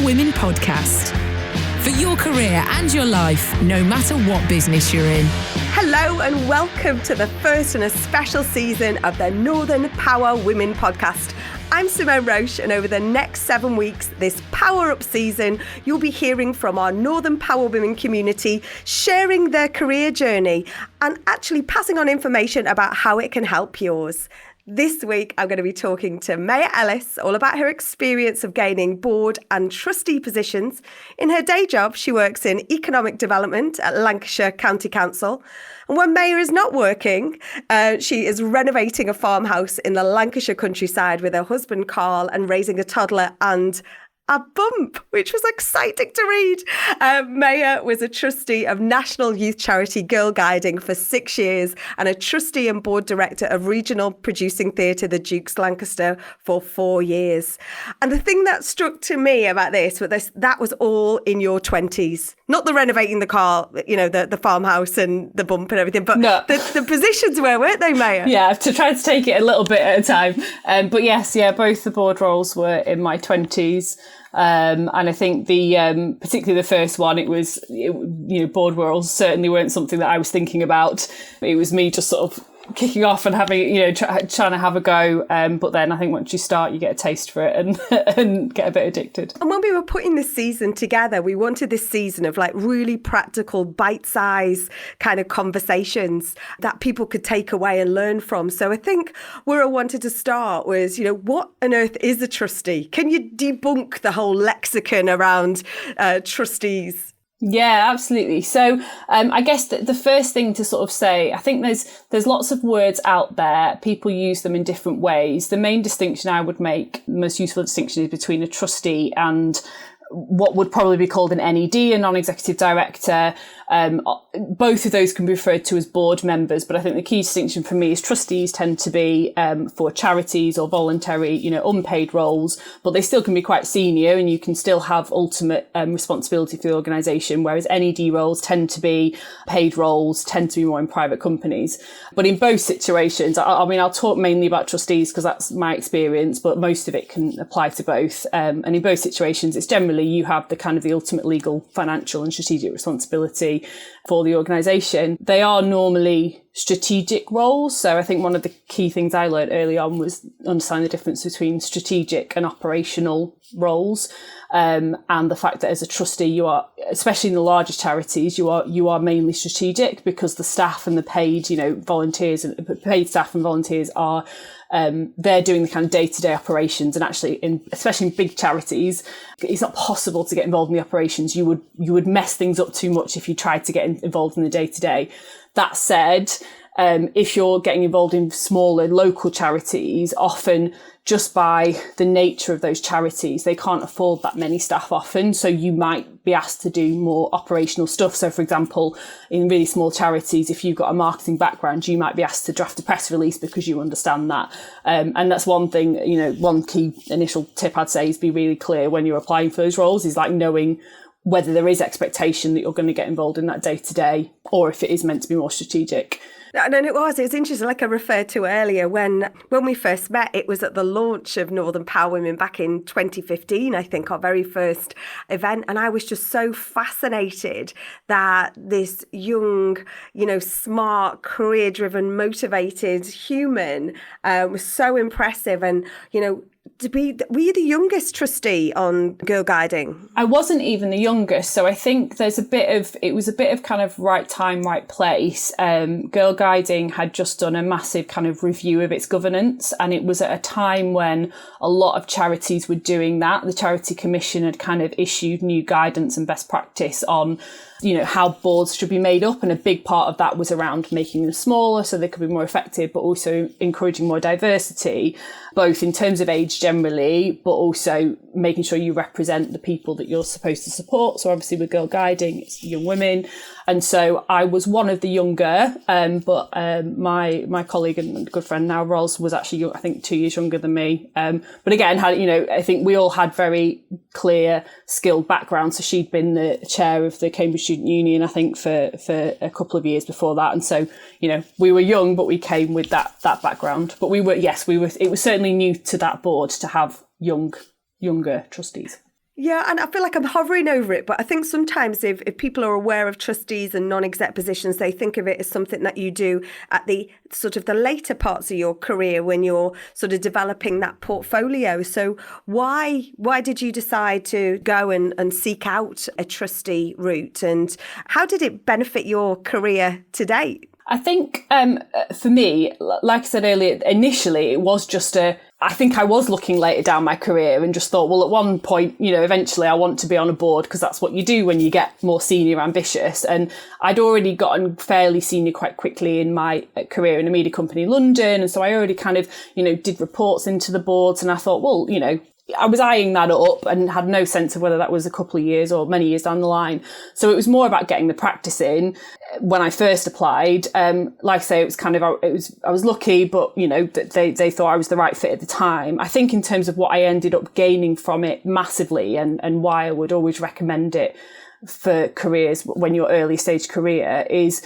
Women podcast. For your career and your life, no matter what business you're in. Hello and welcome to the first in a special season of the Northern Power Women podcast. I'm Simone Roche, and over the next 7 weeks, this Power Up season, you'll be hearing from our Northern Power Women community, sharing their career journey and actually passing on information about how it can help yours. This week, I'm going to be talking to Maya Ellis all about her experience of gaining board and trustee positions. In her day job, she works in economic development at Lancashire County Council. And when Maya is not working, she is renovating a farmhouse in the Lancashire countryside with her husband, Carl, and raising a toddler and a bump, which was exciting to read. Maya was a trustee of national youth charity Girl Guiding for 6 years and a trustee and board director of regional producing theatre The Dukes Lancaster for 4 years. And the thing that struck to me about this was that was all in your 20s. Not the renovating the car, you know, the farmhouse and the bump and everything, but no. the positions were, weren't they, Maya? Yeah, to try to take it a little bit at a time. But yes, both the board roles were in my 20s. And I think particularly the first one, board roles certainly weren't something that I was thinking about. It was me just sort of kicking off and having, trying to have a go. But then I think once you start, you get a taste for it and get a bit addicted. And when we were putting this season together, we wanted this season of like really practical, bite-sized kind of conversations that people could take away and learn from. So I think where I wanted to start was, what on earth is a trustee? Can you debunk the whole lexicon around trustees? Yeah, absolutely. So I guess the first thing to sort of say, I think there's lots of words out there. People use them in different ways. The main distinction I would make, the most useful distinction, is between a trustee and what would probably be called an NED, a non-executive director. Both of those can be referred to as board members, but I think the key distinction for me is trustees tend to be for charities or voluntary, unpaid roles, but they still can be quite senior and you can still have ultimate responsibility for the organisation, whereas NED roles tend to be paid roles, tend to be more in private companies. But in both situations, I'll talk mainly about trustees because that's my experience, but most of it can apply to both. And in both situations, it's generally you have the ultimate legal, financial and strategic responsibility for the organisation. They are normally strategic roles. So I think one of the key things I learned early on was understanding the difference between strategic and operational roles. And the fact that as a trustee, you are, especially in the largest charities, you are mainly strategic because the staff and the paid, volunteers and paid staff and volunteers are, they're doing the kind of day-to-day operations. And actually, especially in big charities, it's not possible to get involved in the operations. You would mess things up too much if you tried to get involved in the day-to-day. That said, if you're getting involved in smaller local charities, often just by the nature of those charities, they can't afford that many staff often. So you might be asked to do more operational stuff. So for example, in really small charities, if you've got a marketing background, you might be asked to draft a press release because you understand that. And that's one thing, one key initial tip I'd say is be really clear when you're applying for those roles, is like knowing whether there is expectation that you're going to get involved in that day to day, or if it is meant to be more strategic. And it was interesting, like I referred to earlier, when we first met, it was at the launch of Northern Power Women back in 2015, I think, our very first event. And I was just so fascinated that this young, smart, career-driven, motivated human was so impressive. And, were you the youngest trustee on Girl Guiding? I wasn't even the youngest, so I think it was a bit of kind of right time, right place. Girl Guiding had just done a massive kind of review of its governance, and it was at a time when a lot of charities were doing that. The Charity Commission had kind of issued new guidance and best practice on how boards should be made up. And a big part of that was around making them smaller so they could be more effective, but also encouraging more diversity, both in terms of age generally, but also making sure you represent the people that you're supposed to support. So obviously with Girl Guiding, it's young women. And so I was one of the younger, but my colleague and good friend now, Ros, was actually, I think, 2 years younger than me. But again, I think we all had very clear, skilled backgrounds. So she'd been the chair of the Cambridge Student Union, I think, for a couple of years before that. And so, we were young, but we came with that background. But it was certainly new to that board to have younger trustees. Yeah, and I feel like I'm hovering over it, but I think sometimes if people are aware of trustees and non-exec positions, they think of it as something that you do at the sort of the later parts of your career when you're sort of developing that portfolio. So why did you decide to go and seek out a trustee route, and how did it benefit your career to date? I think for me, like I said earlier, initially it was just I think I was looking later down my career and just thought, well, at one point, eventually I want to be on a board because that's what you do when you get more senior ambitious. And I'd already gotten fairly senior quite quickly in my career in a media company in London. And so I already kind of, did reports into the boards, and I thought, well, I was eyeing that up and had no sense of whether that was a couple of years or many years down the line. So it was more about getting the practice in. When I first applied, like I say, it was kind of, I was lucky, but they thought I was the right fit at the time. I think in terms of what I ended up gaining from it massively, and why I would always recommend it for careers when you're early stage career is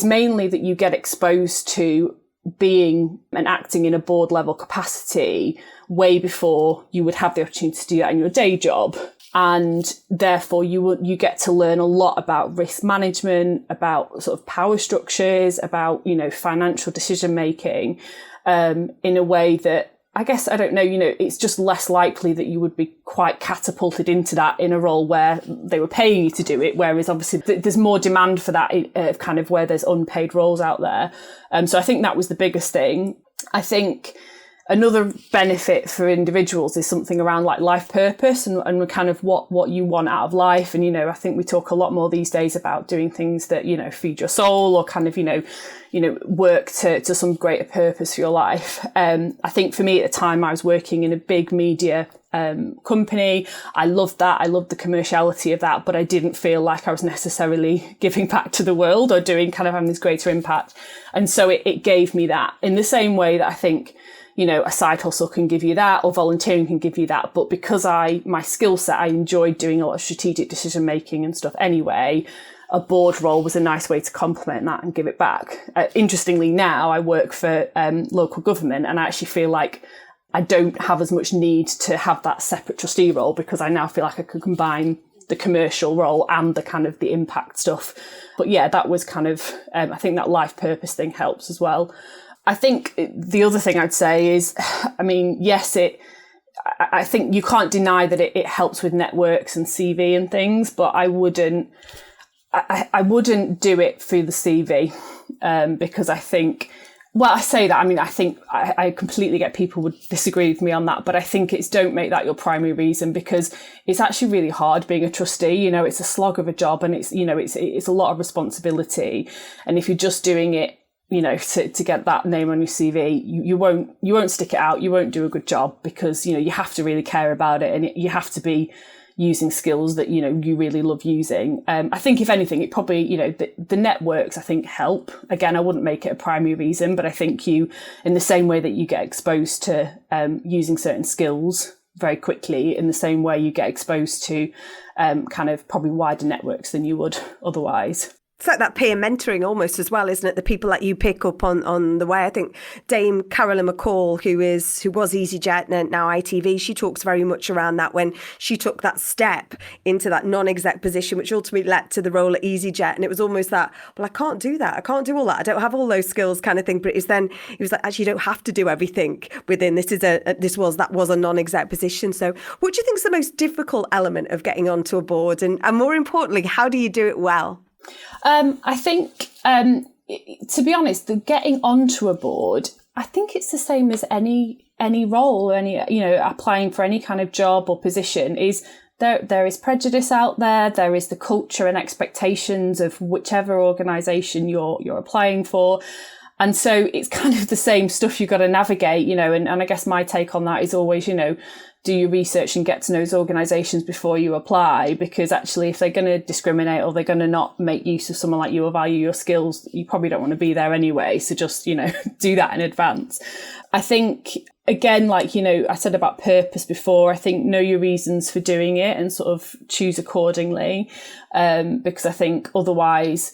mainly that you get exposed to being and acting in a board level capacity way before you would have the opportunity to do that in your day job. And therefore you get to learn a lot about risk management, about sort of power structures, about, financial decision making, in a way that I guess, I don't know, it's just less likely that you would be quite catapulted into that in a role where they were paying you to do it. Whereas obviously there's more demand for that kind of where there's unpaid roles out there. So I think that was the biggest thing. I think another benefit for individuals is something around like life purpose and kind of what you want out of life. And, I think we talk a lot more these days about doing things that, feed your soul or kind of, work to some greater purpose for your life. I think for me at the time I was working in a big media company. I loved that. I loved the commerciality of that, but I didn't feel like I was necessarily giving back to the world or having this greater impact. And so it gave me that in the same way that I think, a side hustle can give you that, or volunteering can give you that. But because my skill set, I enjoyed doing a lot of strategic decision making and stuff anyway, a board role was a nice way to complement that and give it back. Interestingly, now I work for local government, and I actually feel like I don't have as much need to have that separate trustee role because I now feel like I could combine the commercial role and the kind of the impact stuff. But yeah, that was kind of, I think that life purpose thing helps as well. I think the other thing I'd say is, yes, I think you can't deny that it helps with networks and CV and things, but I wouldn't do it through the CV, because I think, well, I say that, I think I completely get people would disagree with me on that, but I think don't make that your primary reason, because it's actually really hard being a trustee. It's a slog of a job, and it's a lot of responsibility. And if you're just doing it, to get that name on your CV, you won't stick it out. You won't do a good job because, you have to really care about it, and you have to be using skills that, you really love using. I think if anything, it probably, the networks, I think, help. Again, I wouldn't make it a primary reason, but I think in the same way that you get exposed to using certain skills very quickly, in the same way you get exposed to kind of probably wider networks than you would otherwise. It's like that peer mentoring almost as well, isn't it? The people that you pick up on the way. I think Dame Carolyn McCall, who was EasyJet and now ITV, she talks very much around that when she took that step into that non-exec position, which ultimately led to the role at EasyJet. And it was almost that, well, I can't do that. I can't do all that. I don't have all those skills kind of thing. But it was like, actually, you don't have to do everything within that was a non-exec position. So what do you think is the most difficult element of getting onto a board? And more importantly, how do you do it well? I think, to be honest, the getting onto a board, I think it's the same as any role, applying for any kind of job or position. Is there is prejudice out there. There is the culture and expectations of whichever organisation you're applying for. And so it's kind of the same stuff you've got to navigate, and I guess my take on that is always, do your research and get to know those organisations before you apply, because actually if they're going to discriminate or they're going to not make use of someone like you or value your skills, you probably don't want to be there anyway. So just, do that in advance. I think, again, like, I said about purpose before, I think know your reasons for doing it and sort of choose accordingly. Because I think otherwise,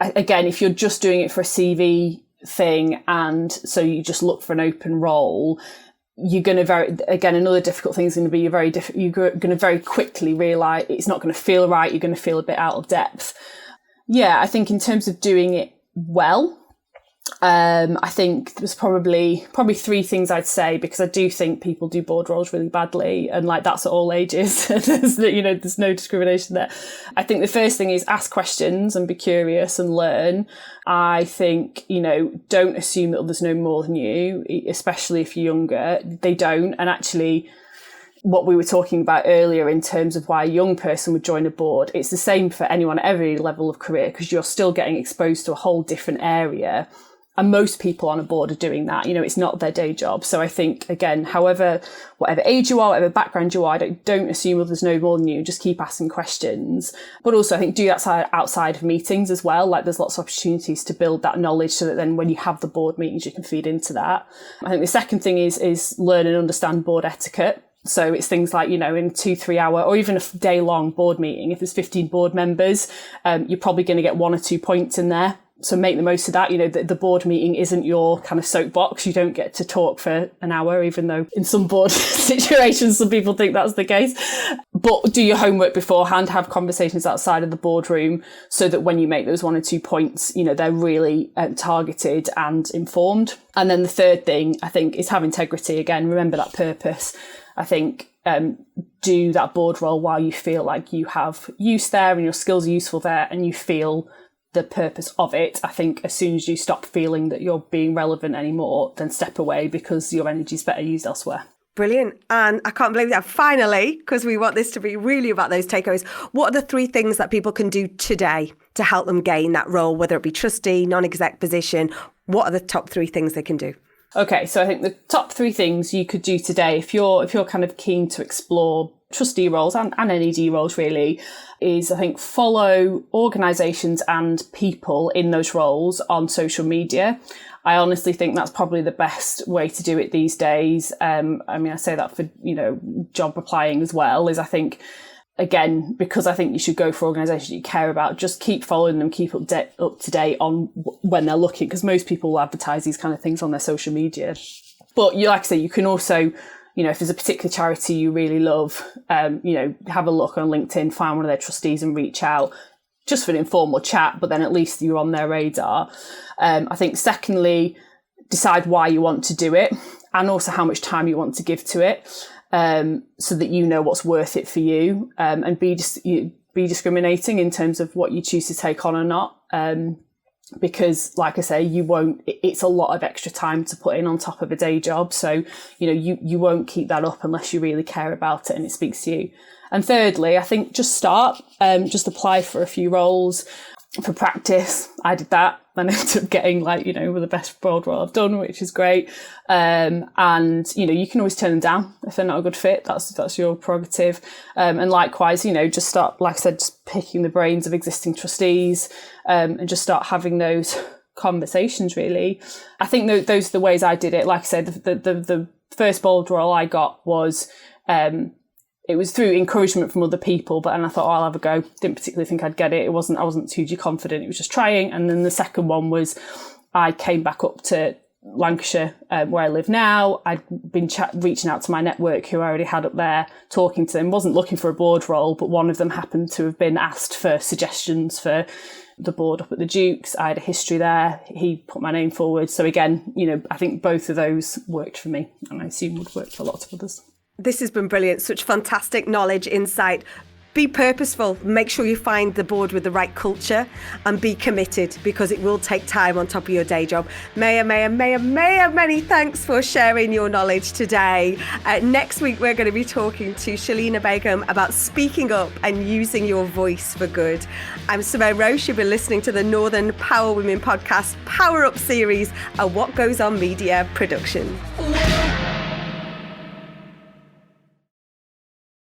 again, if you're just doing it for a CV thing and so you just look for an open role, you're going to another difficult thing is going to be you're going to very quickly realise it's not going to feel right. You're going to feel a bit out of depth. Yeah, I think in terms of doing it well, I think there's probably 3 things I'd say, because I do think people do board roles really badly, and like that's at all ages. There's no discrimination there. I think the first thing is ask questions and be curious and learn. I think, don't assume that others know more than you, especially if you're younger. They don't. And actually, what we were talking about earlier in terms of why a young person would join a board, it's the same for anyone at every level of career, because you're still getting exposed to a whole different area. And most people on a board are doing that. It's not their day job. So I think, again, whatever age you are, whatever background you are, don't assume others know more than you. Just keep asking questions. But also, I think do that outside of meetings as well. Like, there's lots of opportunities to build that knowledge so that then when you have the board meetings, you can feed into that. I think the second thing is learn and understand board etiquette. So it's things like, in a 2-3 hour or even a day long board meeting, if there's 15 board members, you're probably going to get 1 or 2 points in there. So make the most of that. The board meeting isn't your kind of soapbox. You don't get to talk for an hour, even though in some board situations, some people think that's the case. But do your homework beforehand, have conversations outside of the boardroom so that when you make those 1 or 2 points, they're really targeted and informed. And then the third thing, I think, is have integrity. Again, remember that purpose. I think do that board role while you feel like you have use there and your skills are useful there and you feel the purpose of it. I think as soon as you stop feeling that you're being relevant anymore, then step away because your energy is better used elsewhere. Brilliant. And I can't believe that finally, because we want this to be really about those takeaways. What are the 3 things that people can do today to help them gain that role, whether it be trustee, non-exec position? What are the top 3 things they can do? Okay, so I think the top 3 things you could do today, if you're kind of keen to explore trustee roles and NED roles really, is I think follow organisations and people in those roles on social media. I honestly think that's probably the best way to do it these days. I say that for, job applying as well, is I think, again, because I think you should go for organisations you care about, just keep following them, keep up to date on when they're looking, because most people will advertise these kind of things on their social media. But like I say, you can also, if there's a particular charity you really love, have a look on LinkedIn, find one of their trustees and reach out just for an informal chat, but then at least you're on their radar. I think secondly, decide why you want to do it and also how much time you want to give to it, so that you know what's worth it for you, and be discriminating in terms of what you choose to take on or not. Because like I say, it's a lot of extra time to put in on top of a day job. So, you won't keep that up unless you really care about it and it speaks to you. And thirdly, I think just start, just apply for a few roles for practice. I did that and ended up getting the best board role I've done, which is great. And, you can always turn them down if they're not a good fit. That's your prerogative. And likewise, just start, like I said, just picking the brains of existing trustees, and just start having those conversations really. I think those are the ways I did it. Like I said, the first board role I got was, it was through encouragement from other people, and I thought, I'll have a go. Didn't particularly think I'd get it. I wasn't hugely confident. It was just trying. And then the second one was, I came back up to Lancashire, where I live now. I'd been reaching out to my network who I already had up there, talking to them. Wasn't looking for a board role, but one of them happened to have been asked for suggestions for the board up at the Dukes. I had a history there. He put my name forward. So again, I think both of those worked for me, and I assume would work for lots of others. This has been brilliant. Such fantastic knowledge, insight. Be purposeful. Make sure you find the board with the right culture and be committed, because it will take time on top of your day job. Maya, many thanks for sharing your knowledge today. Next week, we're going to be talking to Shalina Begum about speaking up and using your voice for good. I'm Simone Roche. You've been listening to the Northern Power Women podcast Power Up series, a What Goes On Media production.